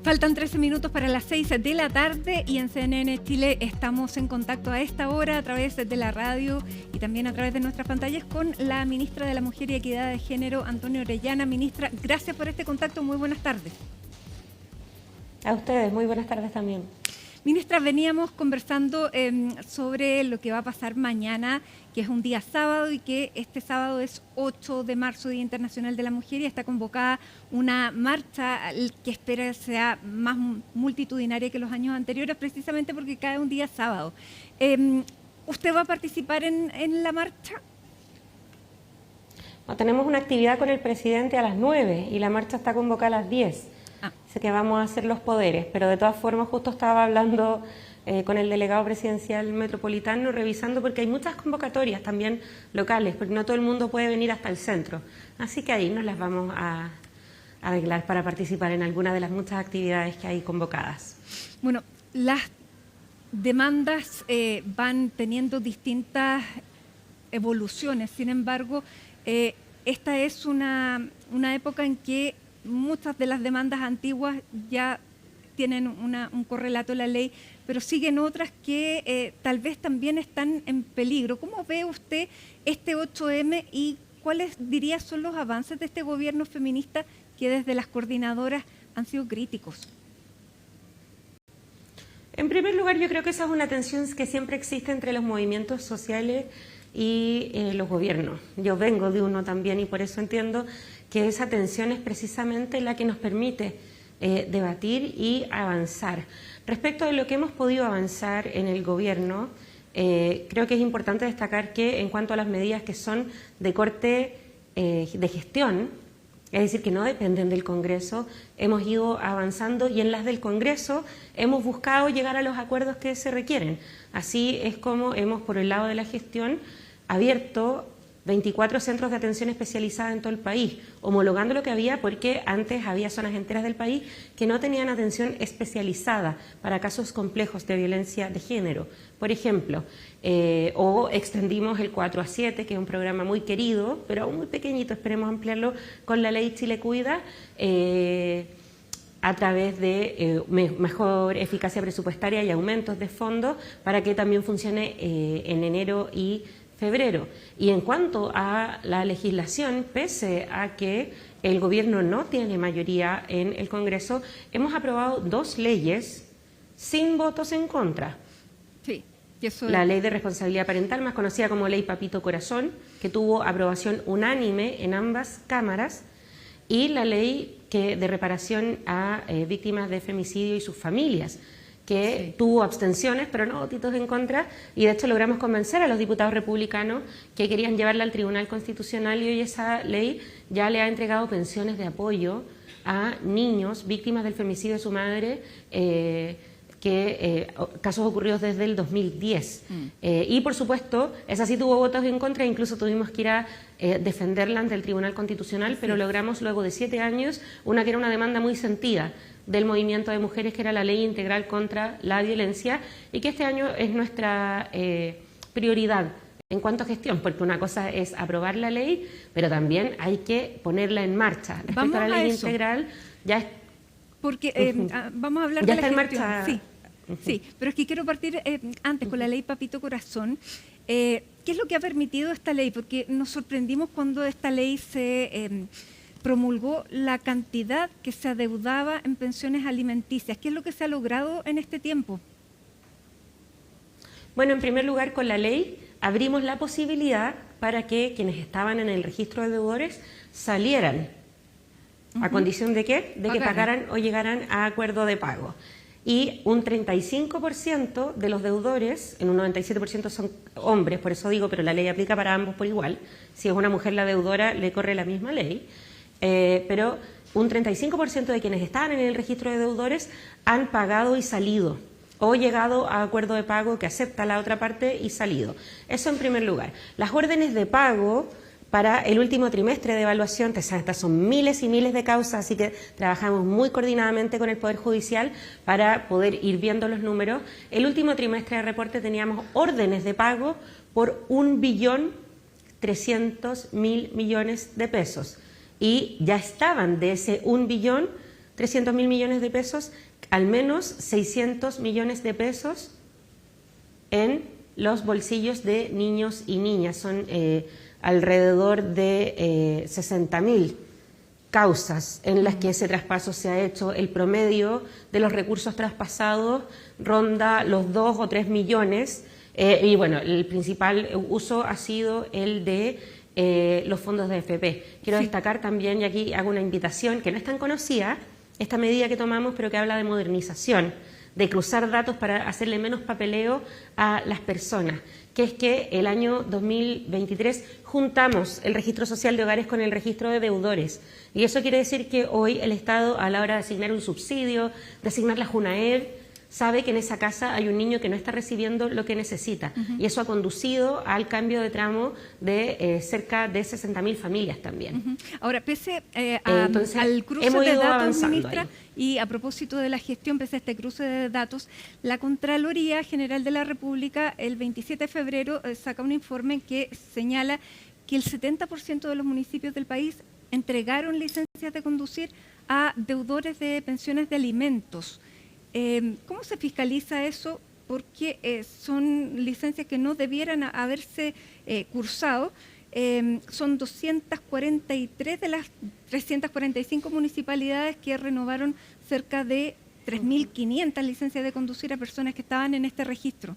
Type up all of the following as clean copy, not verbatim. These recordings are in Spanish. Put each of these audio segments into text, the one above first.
Faltan 13 minutos para las 6 de la tarde y en CNN Chile estamos en contacto a esta hora a través de la radio y también a través de nuestras pantallas con la ministra de la Mujer y Equidad de Género, Antonia Orellana. Ministra, gracias por este contacto. Muy buenas tardes. A ustedes, muy buenas tardes también. Ministra, veníamos conversando sobre lo que va a pasar mañana, que es un día sábado y que este sábado es 8 de marzo, Día Internacional de la Mujer, y está convocada una marcha que espera sea más multitudinaria que los años anteriores, precisamente porque cae un día sábado. ¿Usted va a participar en la marcha? No, tenemos una actividad con el presidente a las 9 y la marcha está convocada a las 10. Sé que vamos a hacer los poderes, pero de todas formas justo estaba hablando con el delegado presidencial metropolitano, revisando porque hay muchas convocatorias también locales, porque no todo el mundo puede venir hasta el centro. Así que ahí nos las vamos a arreglar para participar en alguna de las muchas actividades que hay convocadas. Bueno, las demandas van teniendo distintas evoluciones, sin embargo, esta es una época en que muchas de las demandas antiguas ya tienen un correlato en la ley, pero siguen otras que tal vez también están en peligro. ¿Cómo ve usted este 8M y cuáles, diría, son los avances de este gobierno feminista que desde las coordinadoras han sido críticos? En primer lugar, yo creo que esa es una tensión que siempre existe entre los movimientos sociales y los gobiernos. Yo vengo de uno también y por eso entiendo que esa tensión es precisamente la que nos permite debatir y avanzar. Respecto de lo que hemos podido avanzar en el gobierno, creo que es importante destacar que en cuanto a las medidas que son de corte de gestión, es decir, que no dependen del Congreso, hemos ido avanzando y en las del Congreso hemos buscado llegar a los acuerdos que se requieren. Así es como hemos, por el lado de la gestión, abierto 24 centros de atención especializada en todo el país, homologando lo que había porque antes había zonas enteras del país que no tenían atención especializada para casos complejos de violencia de género, por ejemplo, o extendimos el 4 a 7, que es un programa muy querido, pero aún muy pequeñito, esperemos ampliarlo con la ley Chile Cuida, a través de mejor eficacia presupuestaria y aumentos de fondos para que también funcione en enero y febrero. Y en cuanto a la legislación, pese a que el gobierno no tiene mayoría en el Congreso, hemos aprobado 2 leyes sin votos en contra. Sí, eso la ley de responsabilidad parental, más conocida como ley Papito Corazón, que tuvo aprobación unánime en ambas cámaras, y la ley de reparación a víctimas de femicidio y sus familias, que sí tuvo abstenciones, pero no votitos en contra, y de hecho logramos convencer a los diputados republicanos que querían llevarla al Tribunal Constitucional, y hoy esa ley ya le ha entregado pensiones de apoyo a niños víctimas del femicidio de su madre, casos ocurridos desde el 2010. Y por supuesto, esa sí tuvo votos en contra, incluso tuvimos que ir a defenderla ante el Tribunal Constitucional, sí, pero logramos luego de 7 años una que era una demanda muy sentida del movimiento de mujeres, que era la Ley Integral contra la Violencia, y que este año es nuestra prioridad en cuanto a gestión, porque una cosa es aprobar la ley, pero también hay que ponerla en marcha. Respecto a la Ley Integral, ya es... Porque vamos a hablar ya de la está gestión. En marcha. Sí, sí, pero es que quiero partir antes con la ley Papito Corazón. ¿Qué es lo que ha permitido esta ley? Porque nos sorprendimos cuando esta ley se promulgó, la cantidad que se adeudaba en pensiones alimenticias. ¿Qué es lo que se ha logrado en este tiempo? Bueno, en primer lugar, con la ley abrimos la posibilidad para que quienes estaban en el registro de deudores salieran. ¿A condición de qué? De que pagaran o llegaran a acuerdo de pago. Y un 35% de los deudores, en un 97% son hombres, por eso digo, pero la ley aplica para ambos por igual. Si es una mujer la deudora, le corre la misma ley. Pero un 35% de quienes estaban en el registro de deudores han pagado y salido, o llegado a acuerdo de pago que acepta la otra parte y salido. Eso en primer lugar. Las órdenes de pago para el último trimestre de evaluación, estas son miles y miles de causas, así que trabajamos muy coordinadamente con el Poder Judicial para poder ir viendo los números. El último trimestre de reporte teníamos órdenes de pago por 1.300.000 millones de pesos y ya estaban de ese 1 billón 300.000 millones de pesos, al menos 600 millones de pesos en los bolsillos de niños y niñas. Son alrededor de 60.000 causas en las que ese traspaso se ha hecho. El promedio de los recursos traspasados ronda los 2 o 3 millones y bueno, el principal uso ha sido el de los fondos de AFP. Quiero destacar también, y aquí hago una invitación, que no es tan conocida, esta medida que tomamos, pero que habla de modernización, de cruzar datos para hacerle menos papeleo a las personas, que es que el año 2023 juntamos el registro social de hogares con el registro de deudores. Y eso quiere decir que hoy el Estado, a la hora de asignar un subsidio, de asignar la Junaed, sabe que en esa casa hay un niño que no está recibiendo lo que necesita. Y eso ha conducido al cambio de tramo de cerca de 60.000 familias también. Ahora, pese al cruce de datos, ministra, ahí. Y a propósito de la gestión, pese a este cruce de datos, la Contraloría General de la República el 27 de febrero saca un informe que señala que el 70% de los municipios del país entregaron licencias de conducir a deudores de pensiones de alimentos. ¿Cómo se fiscaliza eso? Porque son licencias que no debieran haberse cursado. Son 243 de las 345 municipalidades que renovaron cerca de 3.500 licencias de conducir a personas que estaban en este registro.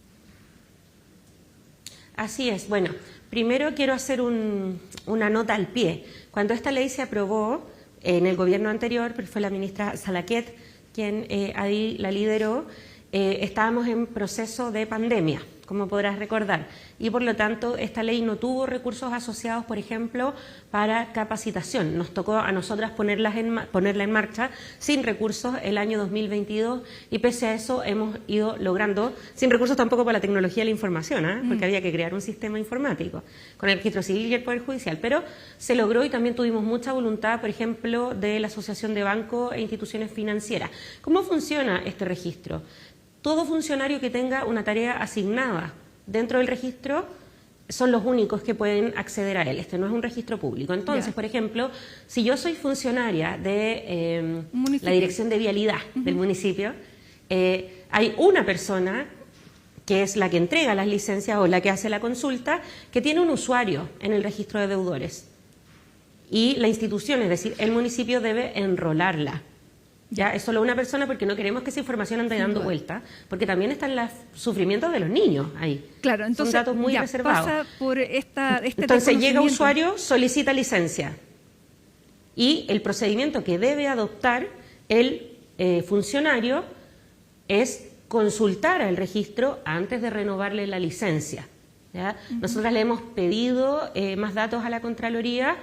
Así es. Bueno, primero quiero hacer una nota al pie. Cuando esta ley se aprobó en el gobierno anterior, pero fue la ministra Salaquet quien ahí la lideró, estábamos en proceso de pandemia, como podrás recordar, y por lo tanto esta ley no tuvo recursos asociados, por ejemplo, para capacitación. Nos tocó a nosotras ponerla en marcha sin recursos el año 2022 y pese a eso hemos ido logrando, sin recursos tampoco para la tecnología de la información, porque había que crear un sistema informático con el registro civil y el Poder Judicial, pero se logró y también tuvimos mucha voluntad, por ejemplo, de la Asociación de Bancos e Instituciones Financieras. ¿Cómo funciona este registro? Todo funcionario que tenga una tarea asignada dentro del registro son los únicos que pueden acceder a él. Este no es un registro público. Entonces, por ejemplo, si yo soy funcionaria de la Dirección de Vialidad del municipio, hay una persona que es la que entrega las licencias o la que hace la consulta, que tiene un usuario en el registro de deudores. Y la institución, es decir, el municipio debe enrolarla. Ya, es solo una persona porque no queremos que esa información ande dando vuelta, porque también están los sufrimientos de los niños ahí. Claro, entonces son datos muy reservados. Pasa por entonces llega usuario, solicita licencia y el procedimiento que debe adoptar el funcionario es consultar al registro antes de renovarle la licencia. ¿Ya? Nosotras le hemos pedido más datos a la Contraloría.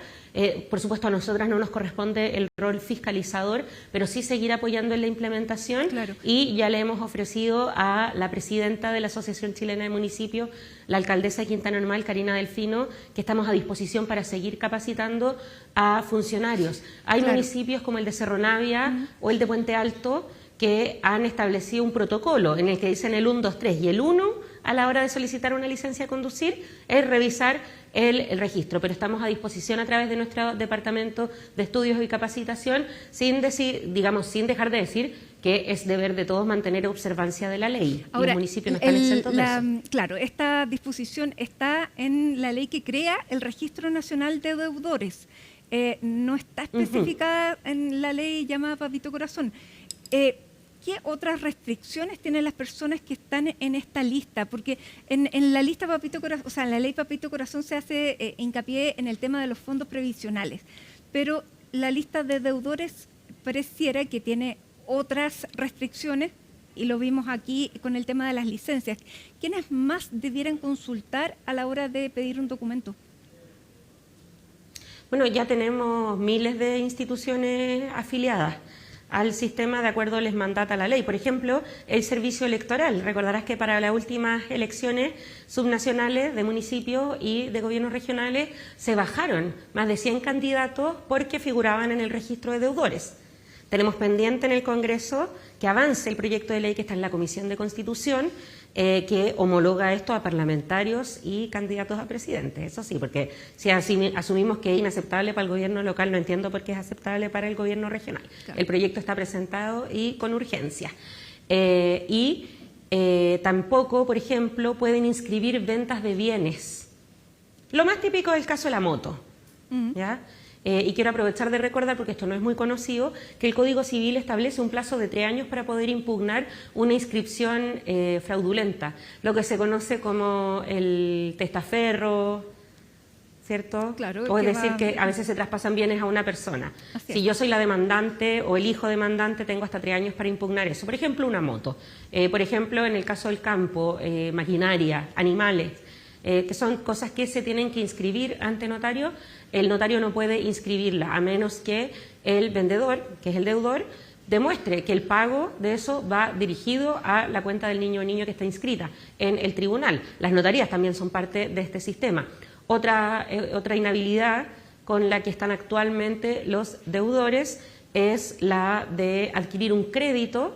Por supuesto, a nosotras no nos corresponde el rol fiscalizador, pero sí seguir apoyando en la implementación. Claro. Y ya le hemos ofrecido a la presidenta de la Asociación Chilena de Municipios, la alcaldesa de Quintana Normal, Karina Delfino, que estamos a disposición para seguir capacitando a funcionarios. Hay municipios como el de Cerro Navia o el de Puente Alto que han establecido un protocolo en el que dicen el 1, 2, 3 y el 1 a la hora de solicitar una licencia de conducir es revisar el registro, pero estamos a disposición a través de nuestro departamento de estudios y capacitación sin dejar de decir que es deber de todos mantener observancia de la ley. Ahora, los municipios no están exentos de eso. Claro, esta disposición está en la ley que crea el Registro Nacional de Deudores. No está especificada en la ley llamada Papito Corazón. ¿Qué otras restricciones tienen las personas que están en esta lista? Porque en la lista Papito Corazón, o sea, en la ley Papito Corazón se hace hincapié en el tema de los fondos previsionales, pero la lista de deudores pareciera que tiene otras restricciones y lo vimos aquí con el tema de las licencias. ¿Quiénes más debieran consultar a la hora de pedir un documento? Bueno, ya tenemos miles de instituciones afiliadas al sistema de acuerdo les mandata la ley. Por ejemplo, el servicio electoral. Recordarás que para las últimas elecciones subnacionales de municipios y de gobiernos regionales se bajaron más de 100 candidatos porque figuraban en el registro de deudores. Tenemos pendiente en el Congreso que avance el proyecto de ley que está en la Comisión de Constitución, que homologa esto a parlamentarios y candidatos a presidente. Eso sí, porque si asumimos que es inaceptable para el gobierno local, no entiendo por qué es aceptable para el gobierno regional. Claro. El proyecto está presentado y con urgencia. Tampoco, por ejemplo, pueden inscribir ventas de bienes. Lo más típico es el caso de la moto, ¿ya? Y quiero aprovechar de recordar, porque esto no es muy conocido, que el Código Civil establece un plazo de 3 años para poder impugnar una inscripción fraudulenta, lo que se conoce como el testaferro, ¿cierto? Claro, o es decir, que a veces se traspasan bienes a una persona. Si yo soy la demandante o el hijo demandante, tengo hasta 3 años para impugnar eso. Por ejemplo, una moto. Por ejemplo, en el caso del campo, maquinaria, animales, que son cosas que se tienen que inscribir ante notario. El notario no puede inscribirla a menos que el vendedor, que es el deudor, demuestre que el pago de eso va dirigido a la cuenta del niño o niña que está inscrita en el tribunal. Las notarías también son parte de este sistema. Otra inhabilidad con la que están actualmente los deudores es la de adquirir un crédito,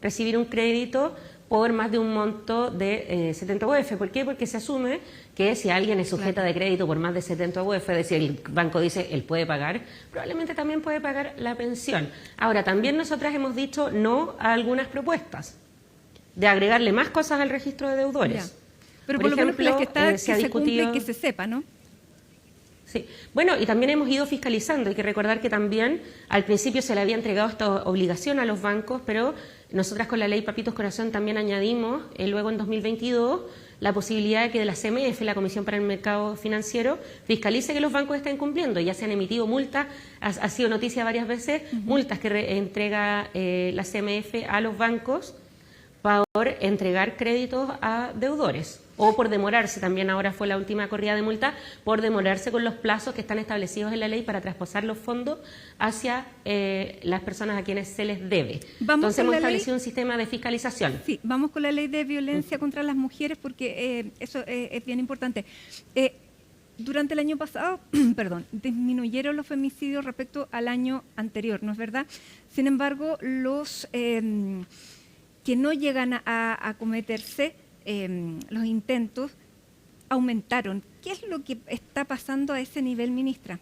recibir un crédito por más de un monto de 70 UF. ¿Por qué? Porque se asume que si alguien es sujeta de crédito por más de 70 UF, es decir, el banco dice él puede pagar, probablemente también puede pagar la pensión. Ahora, también nosotras hemos dicho no a algunas propuestas de agregarle más cosas al registro de deudores. Ya. Pero por lo menos las que está, que se cumpla y que se sepa, ¿no? Sí. Bueno, y también hemos ido fiscalizando. Hay que recordar que también al principio se le había entregado esta obligación a los bancos, pero nosotras con la ley Papitos Corazón también añadimos, luego en 2022, la posibilidad de que de la CMF, la Comisión para el Mercado Financiero, fiscalice que los bancos estén cumpliendo. Ya se han emitido multas, ha sido noticia varias veces, multas que entrega la CMF a los bancos por entregar créditos a deudores o por demorarse, también ahora fue la última corrida de multa, por demorarse con los plazos que están establecidos en la ley para trasposar los fondos hacia las personas a quienes se les debe. Entonces hemos establecido un sistema de fiscalización. Sí, vamos con la ley de violencia contra las mujeres porque eso es bien importante. Durante el año pasado, disminuyeron los femicidios respecto al año anterior, ¿no es verdad? Sin embargo, los que no llegan a cometerse, los intentos aumentaron. ¿Qué es lo que está pasando a ese nivel, ministra?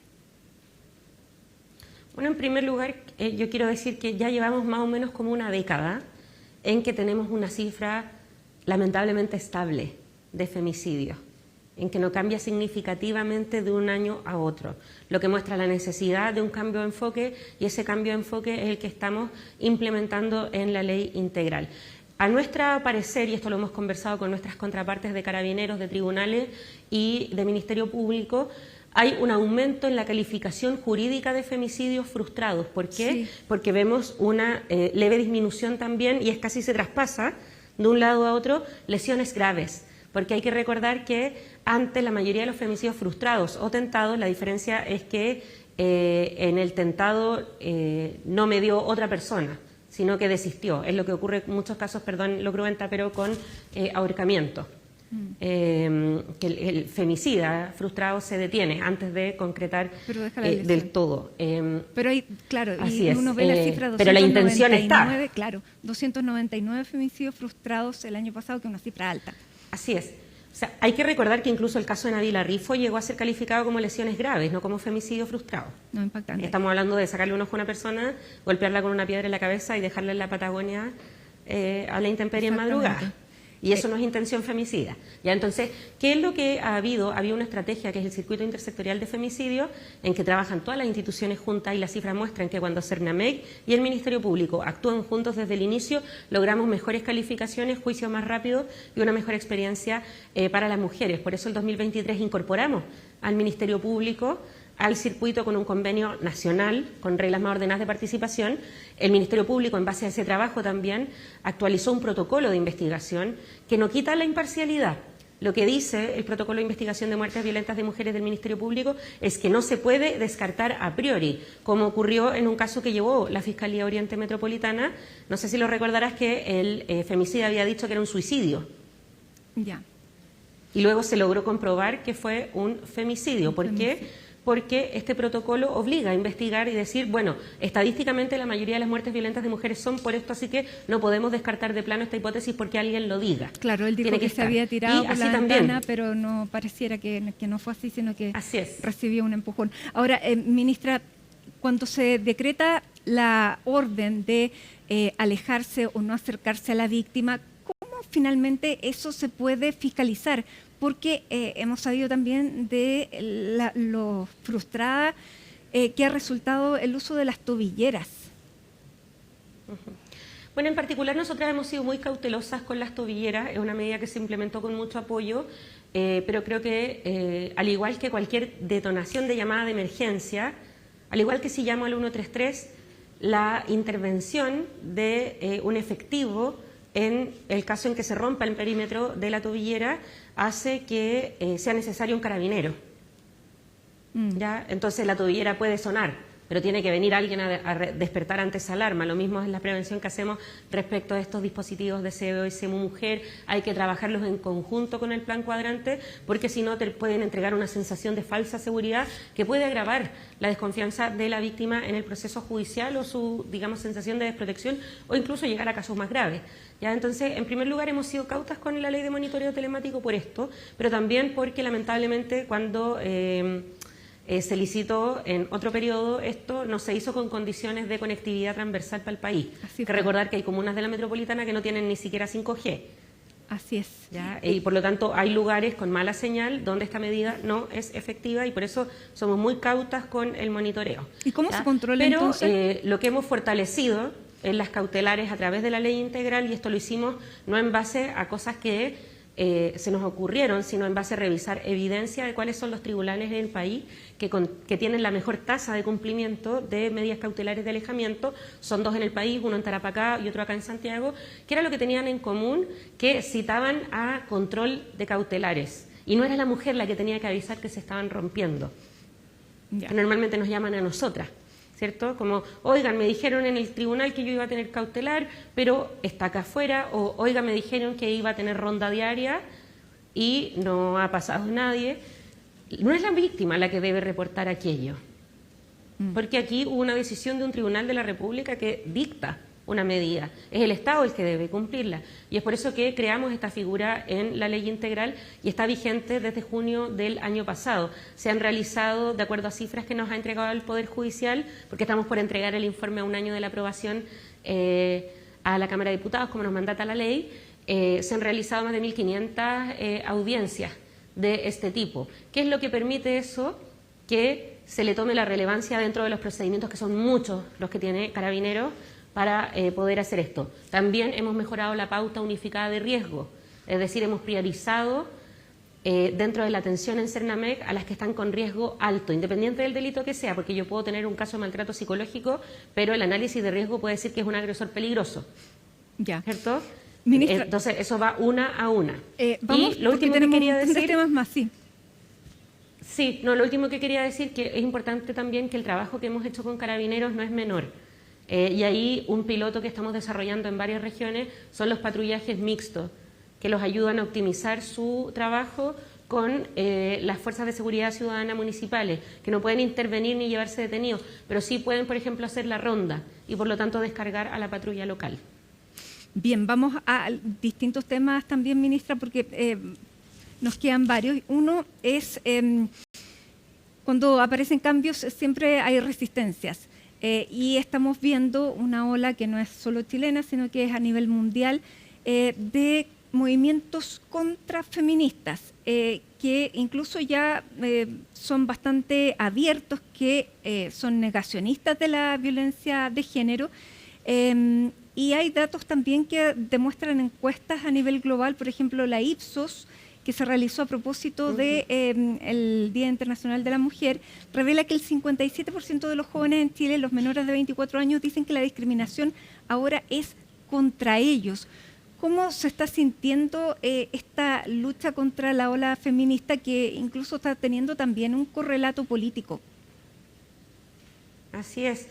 Bueno, en primer lugar, yo quiero decir que ya llevamos más o menos como una década en que tenemos una cifra lamentablemente estable de femicidios, en que no cambia significativamente de un año a otro, lo que muestra la necesidad de un cambio de enfoque, y ese cambio de enfoque es el que estamos implementando en la ley integral. A nuestro parecer, y esto lo hemos conversado con nuestras contrapartes de carabineros, de tribunales y de Ministerio Público, hay un aumento en la calificación jurídica de femicidios frustrados. ¿Por qué? Sí. Porque vemos una leve disminución también, y es casi se traspasa de un lado a otro, lesiones graves. Porque hay que recordar que antes la mayoría de los femicidios frustrados o tentados, la diferencia es que en el tentado no me dio otra persona, sino que desistió. Es lo que ocurre en muchos casos, perdón lo cruenta, pero con ahorcamiento. Que el femicida frustrado se detiene antes de concretar del todo. Pero hay, claro, y uno ve la cifra 299, pero la intención está. Claro, 299 femicidios frustrados el año pasado, que es una cifra alta. Así es. O sea, hay que recordar que incluso el caso de Nabila Rifo llegó a ser calificado como lesiones graves, no como femicidio frustrado. No, impactante. Estamos hablando de sacarle un ojo a una persona, golpearla con una piedra en la cabeza y dejarla en la Patagonia a la intemperie en madrugada. Y eso no es intención femicida. Ya, entonces, ¿qué es lo que ha habido? Había una estrategia que es el circuito intersectorial de femicidio, en que trabajan todas las instituciones juntas, y las cifras muestran que cuando Cernamec y el Ministerio Público actúan juntos desde el inicio, logramos mejores calificaciones, juicios más rápidos y una mejor experiencia para las mujeres. Por eso el 2023 incorporamos al Ministerio Público al circuito con un convenio nacional, con reglas más ordenadas de participación. El Ministerio Público, en base a ese trabajo también, actualizó un protocolo de investigación que no quita la imparcialidad. Lo que dice el protocolo de investigación de muertes violentas de mujeres del Ministerio Público es que no se puede descartar a priori, como ocurrió en un caso que llevó la Fiscalía Oriente Metropolitana. No sé si lo recordarás, que el femicida había dicho que era un suicidio. Ya. Y luego se logró comprobar que fue un femicidio. ¿Por qué? porque este protocolo obliga a investigar y decir, bueno, estadísticamente la mayoría de las muertes violentas de mujeres son por esto, así que no podemos descartar de plano esta hipótesis porque alguien lo diga. Claro, él dijo que se había tirado por la ventana, pero no pareciera que no fue así, sino que recibió un empujón. Ahora, ministra, cuando se decreta la orden de alejarse o no acercarse a la víctima, ¿cómo finalmente eso se puede fiscalizar? Porque hemos sabido también de lo frustrada que ha resultado el uso de las tobilleras. Bueno, en particular nosotras hemos sido muy cautelosas con las tobilleras, es una medida que se implementó con mucho apoyo, pero creo que al igual que cualquier detonación de llamada de emergencia, al igual que si llamo al 133, la intervención de un efectivo en el caso en que se rompa el perímetro de la tobillera hace que sea necesario un carabinero. ¿Ya? Entonces la tobillera puede sonar, pero tiene que venir alguien a despertar ante esa alarma. Lo mismo es la prevención que hacemos respecto a estos dispositivos de SOS Mujer. Hay que trabajarlos en conjunto con el plan cuadrante, porque si no te pueden entregar una sensación de falsa seguridad que puede agravar la desconfianza de la víctima en el proceso judicial o su, digamos, sensación de desprotección o incluso llegar a casos más graves. ¿Ya? Entonces, en primer lugar, hemos sido cautas con la ley de monitoreo telemático por esto, pero también porque lamentablemente cuando se licitó en otro periodo, esto no se hizo con condiciones de conectividad transversal para el país. Hay que recordar que hay comunas de la metropolitana que no tienen ni siquiera 5G. Así es. ¿Ya? Y por lo tanto hay lugares con mala señal donde esta medida no es efectiva y por eso somos muy cautas con el monitoreo. ¿Y cómo se controla Pero, entonces? Lo que hemos fortalecido en las cautelares a través de la ley integral, y esto lo hicimos no en base a cosas que se nos ocurrieron, sino en base a revisar evidencia de cuáles son los tribunales en el país que tienen la mejor tasa de cumplimiento de medidas cautelares de alejamiento. Son 2 en el país, uno en Tarapacá y otro acá en Santiago, que era lo que tenían en común, que citaban a control de cautelares. Y no era la mujer la que tenía que avisar que se estaban rompiendo. Que normalmente nos llaman a nosotras, ¿cierto? Como, oigan, me dijeron en el tribunal que yo iba a tener cautelar, pero está acá afuera, o oigan, me dijeron que iba a tener ronda diaria y no ha pasado nadie. No es la víctima la que debe reportar aquello, porque aquí hubo una decisión de un tribunal de la República que dicta una medida, es el Estado el que debe cumplirla, y es por eso que creamos esta figura en la ley integral y está vigente desde junio del año pasado. Se han realizado, de acuerdo a cifras que nos ha entregado el Poder Judicial, porque estamos por entregar el informe a un año de la aprobación a la Cámara de Diputados, como nos mandata la ley, se han realizado más de 1.500 audiencias de este tipo. ¿Qué es lo que permite eso? Que se le tome la relevancia dentro de los procedimientos, que son muchos los que tiene Carabineros, para poder hacer esto. También hemos mejorado la pauta unificada de riesgo, es decir, hemos priorizado dentro de la atención en Cernamec a las que están con riesgo alto, independiente del delito que sea, porque yo puedo tener un caso de maltrato psicológico, pero el análisis de riesgo puede decir que es un agresor peligroso. Ya. ¿Cierto? Ministra, entonces, eso va una a una. Vamos, y lo último que quería decir... temas más, sí. Sí, no, lo último que quería decir que es importante también que el trabajo que hemos hecho con Carabineros no es menor. Y ahí un piloto que estamos desarrollando en varias regiones son los patrullajes mixtos, que los ayudan a optimizar su trabajo con las fuerzas de seguridad ciudadana municipales, que no pueden intervenir ni llevarse detenidos, pero sí pueden, por ejemplo, hacer la ronda y por lo tanto descargar a la patrulla local. Bien, vamos a distintos temas también, ministra, porque nos quedan varios. Uno es, cuando aparecen cambios siempre hay resistencias. Y estamos viendo una ola que no es solo chilena, sino que es a nivel mundial, de movimientos contrafeministas, que incluso ya son bastante abiertos, que son negacionistas de la violencia de género. Y hay datos también que demuestran encuestas a nivel global, por ejemplo, la Ipsos, que se realizó a propósito del Día Internacional de la Mujer, revela que el 57% de los jóvenes en Chile, los menores de 24 años, dicen que la discriminación ahora es contra ellos. ¿Cómo se está sintiendo esta lucha contra la ola feminista, que incluso está teniendo también un correlato político? Así es.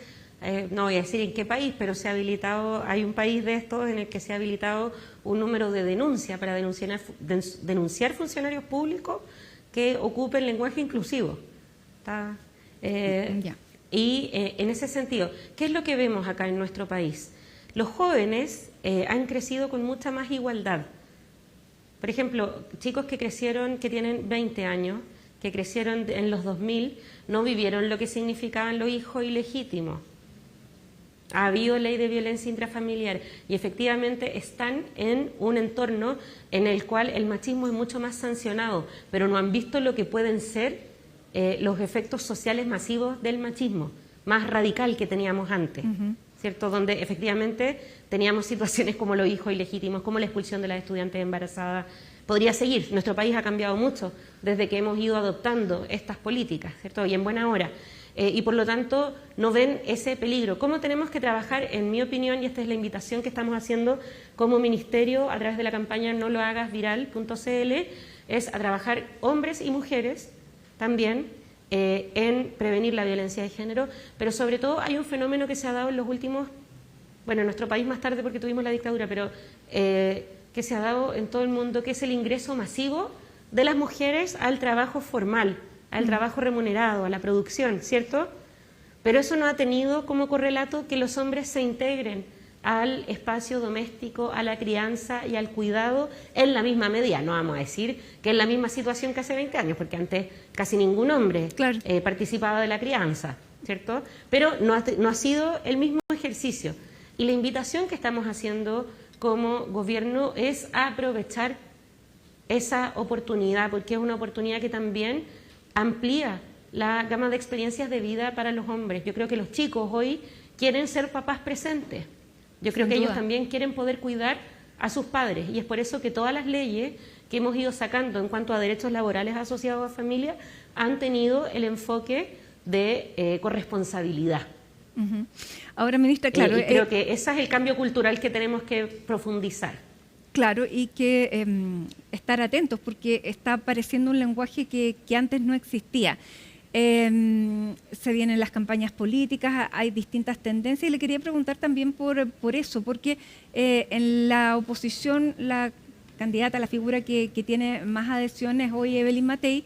No voy a decir en qué país, pero se ha habilitado, hay un país de estos en el que se ha habilitado un número de denuncia para denunciar funcionarios públicos que ocupen lenguaje inclusivo. Está En ese sentido, ¿qué es lo que vemos acá en nuestro país? Los jóvenes han crecido con mucha más igualdad. Por ejemplo, chicos que crecieron, que tienen 20 años, que crecieron en los 2000, no vivieron lo que significaban los hijos ilegítimos. Ha habido ley de violencia intrafamiliar y efectivamente están en un entorno en el cual el machismo es mucho más sancionado, pero no han visto lo que pueden ser los efectos sociales masivos del machismo, más radical que teníamos antes, ¿cierto? Donde efectivamente teníamos situaciones como los hijos ilegítimos, como la expulsión de las estudiantes embarazadas. Podría seguir, nuestro país ha cambiado mucho desde que hemos ido adoptando estas políticas, ¿cierto? Y en buena hora. Y por lo tanto no ven ese peligro. ¿Cómo tenemos que trabajar? En mi opinión, y esta es la invitación que estamos haciendo como ministerio a través de la campaña nolohagasviral.cl, es a trabajar hombres y mujeres también en prevenir la violencia de género, pero sobre todo hay un fenómeno que se ha dado en los últimos, bueno, en nuestro país más tarde porque tuvimos la dictadura, pero que se ha dado en todo el mundo, que es el ingreso masivo de las mujeres al trabajo formal, al trabajo remunerado, a la producción, ¿cierto? Pero eso no ha tenido como correlato que los hombres se integren al espacio doméstico, a la crianza y al cuidado en la misma medida. No vamos a decir que en la misma situación que hace 20 años, porque antes casi ningún hombre participaba de la crianza, ¿cierto? Pero no ha sido el mismo ejercicio. Y la invitación que estamos haciendo como gobierno es a aprovechar esa oportunidad, porque es una oportunidad que también amplía la gama de experiencias de vida para los hombres. Yo creo que los chicos hoy quieren ser papás presentes. Yo creo que ellos también quieren poder cuidar a sus padres y es por eso que todas las leyes que hemos ido sacando en cuanto a derechos laborales asociados a familia han tenido el enfoque de corresponsabilidad. Ahora, ministra, claro... y creo que ese es el cambio cultural que tenemos que profundizar. Claro, y que estar atentos, porque está apareciendo un lenguaje que antes no existía. Se vienen las campañas políticas, hay distintas tendencias, y le quería preguntar también por eso, porque en la oposición la candidata, la figura que tiene más adhesiones hoy, Evelyn Matei,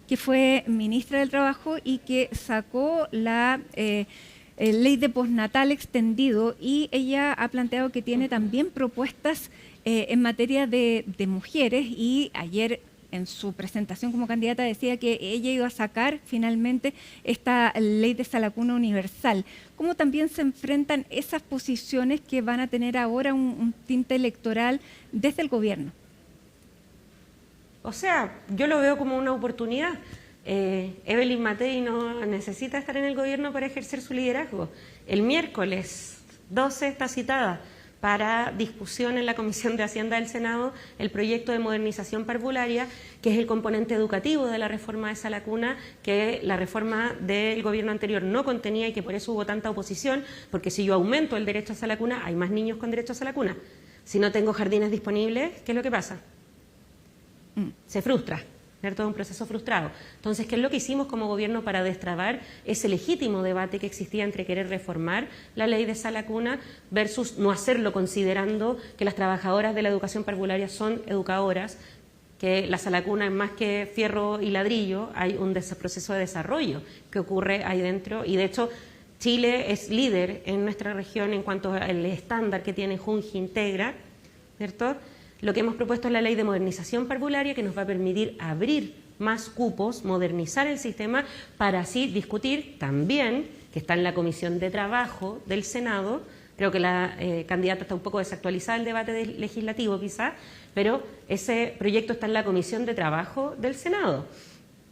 que fue ministra del Trabajo y que sacó la... ley de postnatal extendido, y ella ha planteado que tiene también propuestas en materia de mujeres, y ayer en su presentación como candidata decía que ella iba a sacar finalmente esta ley de salacuna universal. ¿Cómo también se enfrentan esas posiciones que van a tener ahora un tinte electoral desde el gobierno? O sea, yo lo veo como una oportunidad. Evelyn Matei no necesita estar en el gobierno para ejercer su liderazgo. El miércoles 12 está citada para discusión en la Comisión de Hacienda del Senado el proyecto de modernización parvularia, que es el componente educativo de la reforma de salacuna, que la reforma del gobierno anterior no contenía y que por eso hubo tanta oposición, porque si yo aumento el derecho a salacuna, hay más niños con derecho a salacuna. Si no tengo jardines disponibles, ¿qué es lo que pasa? Se frustra. ¿Cierto? Un proceso frustrado. Entonces, ¿qué es lo que hicimos como gobierno para destrabar ese legítimo debate que existía entre querer reformar la ley de salacuna versus no hacerlo, considerando que las trabajadoras de la educación parvularia son educadoras, que la salacuna es más que fierro y ladrillo, hay un proceso de desarrollo que ocurre ahí dentro, y de hecho Chile es líder en nuestra región en cuanto al estándar que tiene Junji Integra, ¿cierto? Lo que hemos propuesto es la ley de modernización parvularia, que nos va a permitir abrir más cupos, modernizar el sistema, para así discutir también, que está en la Comisión de Trabajo del Senado. Creo que la candidata está un poco desactualizada el debate legislativo quizá, pero ese proyecto está en la Comisión de Trabajo del Senado.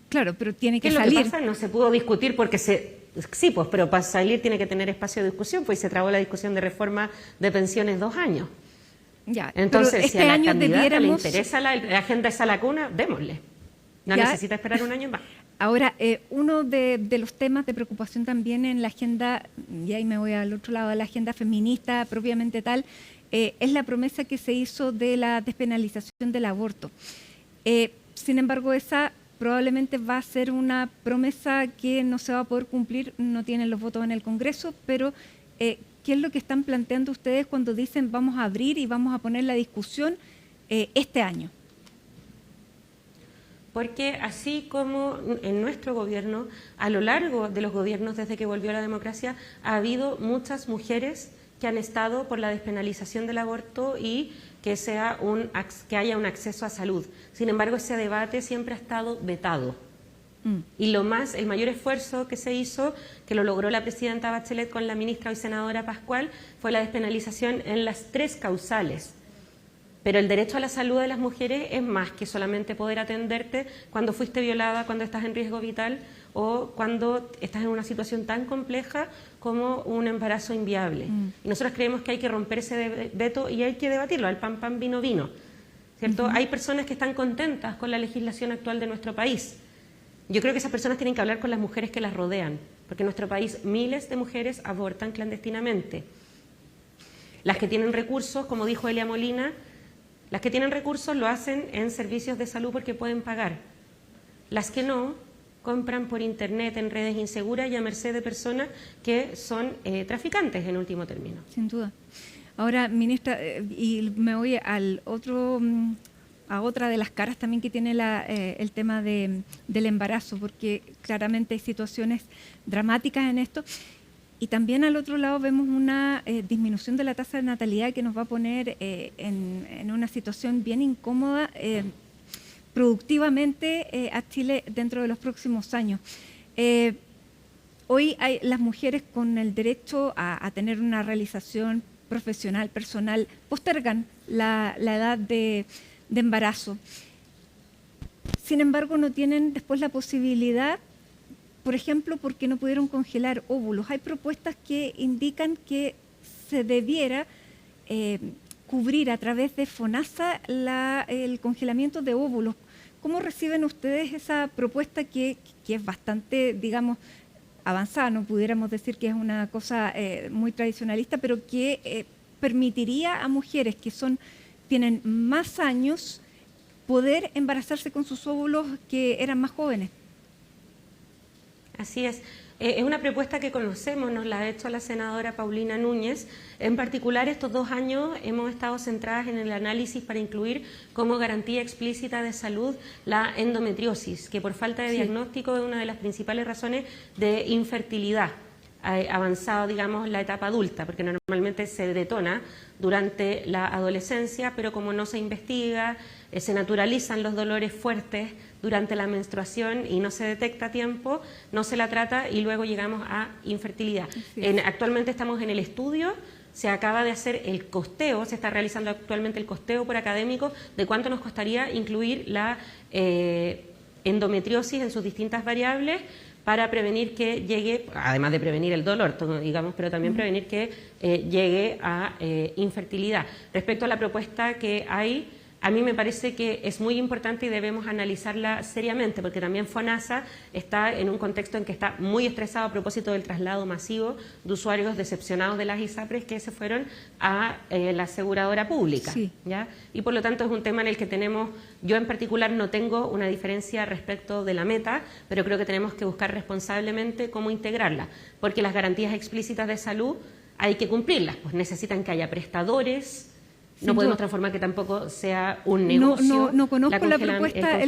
Claro, pero tiene que salir. ¿Qué es lo que pasa? No se pudo discutir porque sí, pues, pero para salir tiene que tener espacio de discusión, pues se trabó la discusión de reforma de pensiones 2 años. Ya, entonces, este si a la año candidata le interesa la agenda de salacuna, démosle. No necesita esperar un año más. Ahora, uno de los temas de preocupación también en la agenda, y ahí me voy al otro lado, de la agenda feminista propiamente tal, es la promesa que se hizo de la despenalización del aborto. Sin embargo, esa probablemente va a ser una promesa que no se va a poder cumplir, no tienen los votos en el Congreso, pero... ¿qué es lo que están planteando ustedes cuando dicen vamos a abrir y vamos a poner la discusión este año? porque así como en nuestro gobierno, a lo largo de los gobiernos desde que volvió la democracia, ha habido muchas mujeres que han estado por la despenalización del aborto y que haya un acceso a salud. Sin embargo, ese debate siempre ha estado vetado. Y el mayor esfuerzo que se hizo, que lo logró la presidenta Bachelet con la ministra y senadora Pascual, fue la despenalización en las 3 causales. Pero el derecho a la salud de las mujeres es más que solamente poder atenderte cuando fuiste violada, cuando estás en riesgo vital o cuando estás en una situación tan compleja como un embarazo inviable. Y nosotros creemos que hay que romper ese veto y hay que debatirlo, al pan pan, vino vino, ¿cierto? Hay personas que están contentas con la legislación actual de nuestro país. Yo creo que esas personas tienen que hablar con las mujeres que las rodean, porque en nuestro país miles de mujeres abortan clandestinamente. Las que tienen recursos, como dijo Elia Molina, las que tienen recursos lo hacen en servicios de salud porque pueden pagar. Las que no, compran por internet, en redes inseguras y a merced de personas que son traficantes en último término. Sin duda. Ahora, ministra, y me voy al a otra de las caras también que tiene el tema del embarazo, porque claramente hay situaciones dramáticas en esto. Y también al otro lado vemos una disminución de la tasa de natalidad que nos va a poner en una situación bien incómoda productivamente a Chile dentro de los próximos años. Hoy las mujeres con el derecho a tener una realización profesional, personal, postergan la edad de embarazo. Sin embargo, no tienen después la posibilidad, por ejemplo, porque no pudieron congelar óvulos. Hay propuestas que indican que se debiera cubrir a través de FONASA el congelamiento de óvulos. ¿Cómo reciben ustedes esa propuesta que es bastante, digamos, avanzada? No pudiéramos decir que es una cosa muy tradicionalista, pero que permitiría a mujeres que tienen más años poder embarazarse con sus óvulos que eran más jóvenes. Así es. Es una propuesta que conocemos, nos la ha hecho la senadora Paulina Núñez. En particular, estos 2 años hemos estado centradas en el análisis para incluir como garantía explícita de salud la endometriosis, que por falta de diagnóstico es una de las principales razones de infertilidad avanzado, digamos, la etapa adulta, porque normalmente se detona durante la adolescencia, pero como no se investiga, se naturalizan los dolores fuertes durante la menstruación y no se detecta a tiempo, no se la trata y luego llegamos a infertilidad. Actualmente estamos en el estudio, se acaba de hacer el costeo, se está realizando actualmente el costeo por académicos de cuánto nos costaría incluir la endometriosis en sus distintas variables para prevenir que llegue, además de prevenir el dolor, digamos, pero también prevenir que llegue a infertilidad. Respecto a la propuesta que hay, a mí me parece que es muy importante y debemos analizarla seriamente, porque también FONASA está en un contexto en que está muy estresado a propósito del traslado masivo de usuarios decepcionados de las ISAPRES que se fueron a la aseguradora pública. Sí. ¿Ya? Y por lo tanto es un tema en el que yo en particular no tengo una diferencia respecto de la meta, pero creo que tenemos que buscar responsablemente cómo integrarla, porque las garantías explícitas de salud hay que cumplirlas, pues necesitan que haya prestadores. No podemos transformar que tampoco sea un negocio. No conozco la propuesta,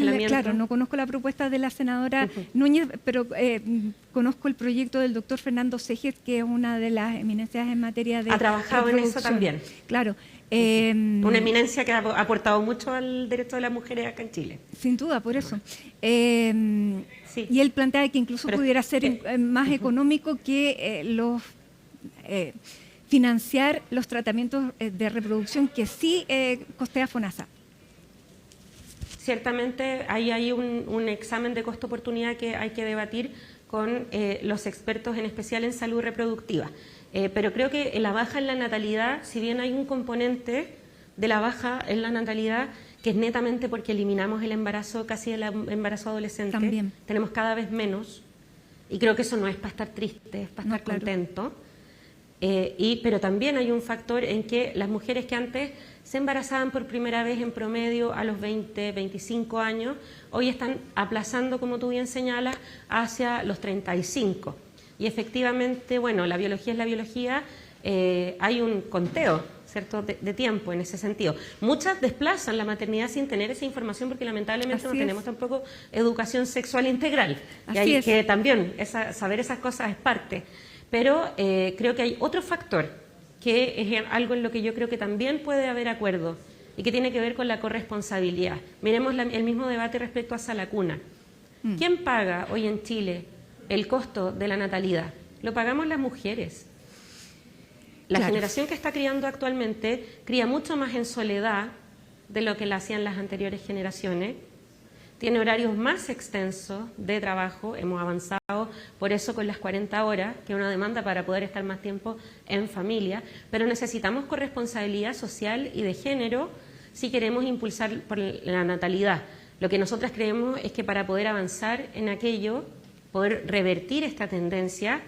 no conozco la propuesta de la senadora Núñez, pero conozco el proyecto del doctor Fernando Sejes, que es una de las eminencias en materia de ha trabajado en eso también. Claro. Una eminencia que ha aportado mucho al derecho de las mujeres acá en Chile. Sin duda, por eso. Sí. Y él plantea que incluso pudiera ser más económico que financiar los tratamientos de reproducción que sí costea FONASA. Ciertamente hay ahí un examen de costo-oportunidad que hay que debatir con los expertos, en especial en salud reproductiva. Pero creo que la baja en la natalidad, si bien hay un componente de la baja en la natalidad que es netamente porque eliminamos el embarazo, casi el embarazo adolescente, también tenemos cada vez menos, y creo que eso no es para estar triste, es para estar contento. Pero también hay un factor en que las mujeres que antes se embarazaban por primera vez en promedio a los 20, 25 años, hoy están aplazando, como tú bien señalas, hacia los 35. Y efectivamente, bueno, la biología es la biología, hay un conteo, ¿cierto?, de tiempo en ese sentido. Muchas desplazan la maternidad sin tener esa información porque lamentablemente no tenemos tampoco educación sexual integral. Que también saber esas cosas es parte. Pero creo que hay otro factor que es algo en lo que yo creo que también puede haber acuerdo y que tiene que ver con la corresponsabilidad. Miremos el mismo debate respecto a Sala Cuna. ¿Quién paga hoy en Chile el costo de la natalidad? Lo pagamos las mujeres. La generación que está criando actualmente cría mucho más en soledad de lo que la hacían las anteriores generaciones. Tiene horarios más extensos de trabajo, hemos avanzado por eso con las 40 horas, que es una demanda para poder estar más tiempo en familia, pero necesitamos corresponsabilidad social y de género si queremos impulsar por la natalidad. Lo que nosotras creemos es que para poder avanzar en aquello, poder revertir esta tendencia,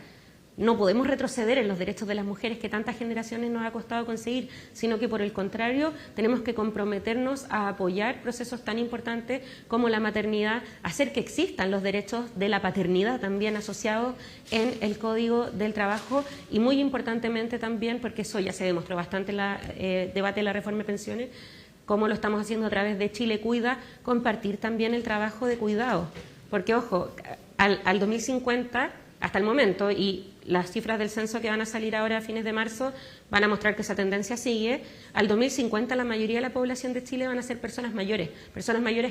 no podemos retroceder en los derechos de las mujeres que tantas generaciones nos ha costado conseguir, sino que por el contrario tenemos que comprometernos a apoyar procesos tan importantes como la maternidad, hacer que existan los derechos de la paternidad también asociados en el Código del Trabajo y muy importantemente también, porque eso ya se demostró bastante en el debate de la reforma de pensiones, como lo estamos haciendo a través de Chile Cuida, compartir también el trabajo de cuidado. Porque, ojo, al 2050, hasta el momento, y las cifras del censo que van a salir ahora a fines de marzo van a mostrar que esa tendencia sigue, al 2050 la mayoría de la población de Chile van a ser personas mayores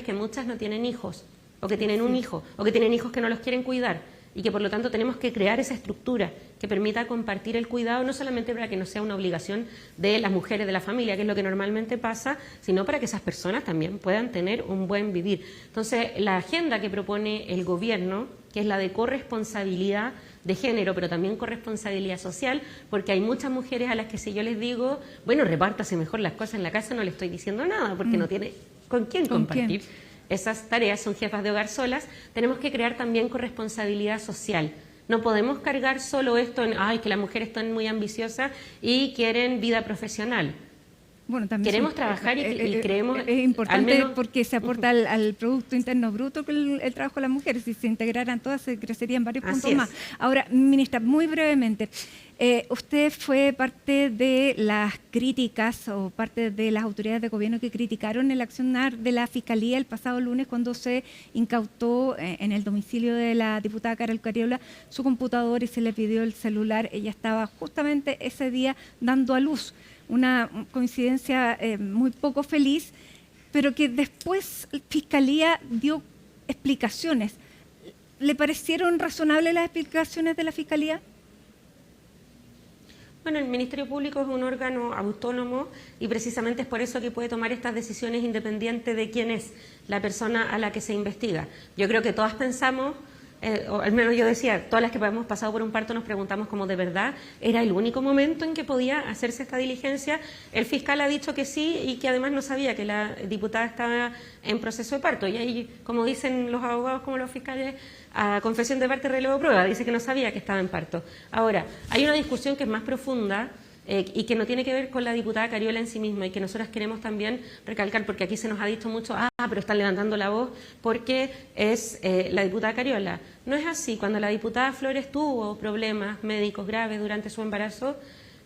que muchas no tienen hijos, o que tienen un hijo, o que tienen hijos que no los quieren cuidar, y que por lo tanto tenemos que crear esa estructura que permita compartir el cuidado, no solamente para que no sea una obligación de las mujeres de la familia, que es lo que normalmente pasa, sino para que esas personas también puedan tener un buen vivir. Entonces, la agenda que propone el gobierno, que es la de corresponsabilidad de género, pero también corresponsabilidad social, porque hay muchas mujeres a las que si yo les digo, bueno, repártase mejor las cosas en la casa, no le estoy diciendo nada, porque no tiene con quién compartir. Esas tareas, son jefas de hogar solas, tenemos que crear también corresponsabilidad social. No podemos cargar solo esto en, ay, que las mujeres están muy ambiciosas y quieren vida profesional. Bueno, también queremos trabajar y creemos... Es importante porque se aporta al Producto Interno Bruto con el trabajo de las mujeres. Si se integraran todas, se crecerían varios puntos más. Ahora, ministra, muy brevemente, usted fue parte de las críticas o parte de las autoridades de gobierno que criticaron el accionar de la Fiscalía el pasado lunes cuando se incautó en el domicilio de la diputada Carol Cariola su computador y se le pidió el celular. Ella estaba justamente ese día dando a luz. Una coincidencia muy poco feliz, pero que después la Fiscalía dio explicaciones. ¿Le parecieron razonables las explicaciones de la Fiscalía? Bueno, el Ministerio Público es un órgano autónomo y precisamente es por eso que puede tomar estas decisiones independiente de quién es la persona a la que se investiga. Yo creo que todas pensamos... o al menos yo decía, todas las que hemos pasado por un parto nos preguntamos como de verdad era el único momento en que podía hacerse esta diligencia. El fiscal ha dicho que sí y que además no sabía que la diputada estaba en proceso de parto. Y ahí, como dicen los abogados como los fiscales, a confesión de parte relevo prueba, dice que no sabía que estaba en parto. Ahora, hay una discusión que es más profunda y que no tiene que ver con la diputada Cariola en sí misma y que nosotras queremos también recalcar, porque aquí se nos ha dicho mucho, pero están levantando la voz porque es la diputada Cariola. No es así. Cuando la diputada Flores tuvo problemas médicos graves durante su embarazo,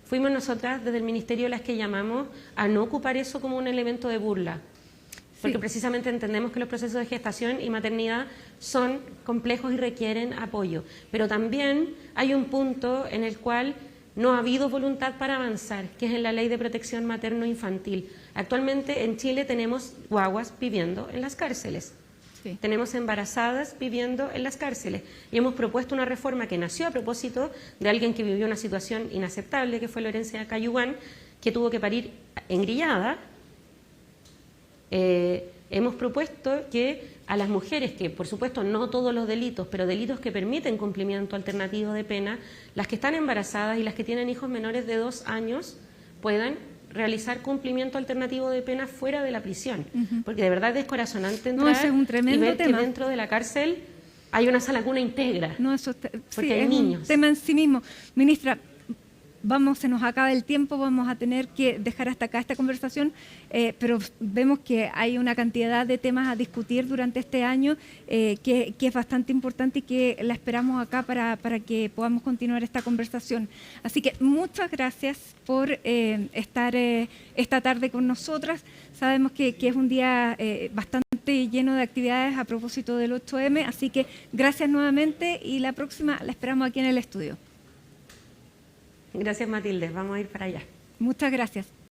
fuimos nosotras desde el Ministerio las que llamamos a no ocupar eso como un elemento de burla. Porque precisamente entendemos que los procesos de gestación y maternidad son complejos y requieren apoyo. Pero también hay un punto en el cual no ha habido voluntad para avanzar, que es en la Ley de Protección Materno-Infantil. Actualmente en Chile tenemos guaguas viviendo en las cárceles. Sí. Tenemos embarazadas viviendo en las cárceles. Y hemos propuesto una reforma que nació a propósito de alguien que vivió una situación inaceptable, que fue Lorencia Cayugán, que tuvo que parir engrillada. Hemos propuesto que a las mujeres, que por supuesto no todos los delitos, pero delitos que permiten cumplimiento alternativo de pena, las que están embarazadas y las que tienen hijos menores de 2 años puedan realizar cumplimiento alternativo de pena fuera de la prisión. Porque de verdad es descorazonante entrar y ver que dentro de la cárcel hay una sala cuna íntegra. No, eso porque hay niños. Un tema en sí mismo. Ministra, se nos acaba el tiempo, vamos a tener que dejar hasta acá esta conversación, pero vemos que hay una cantidad de temas a discutir durante este año que es bastante importante y que la esperamos acá para que podamos continuar esta conversación. Así que muchas gracias por estar esta tarde con nosotras. Sabemos que es un día bastante lleno de actividades a propósito del 8M, así que gracias nuevamente y la próxima la esperamos aquí en el estudio. Gracias, Matilde. Vamos a ir para allá. Muchas gracias.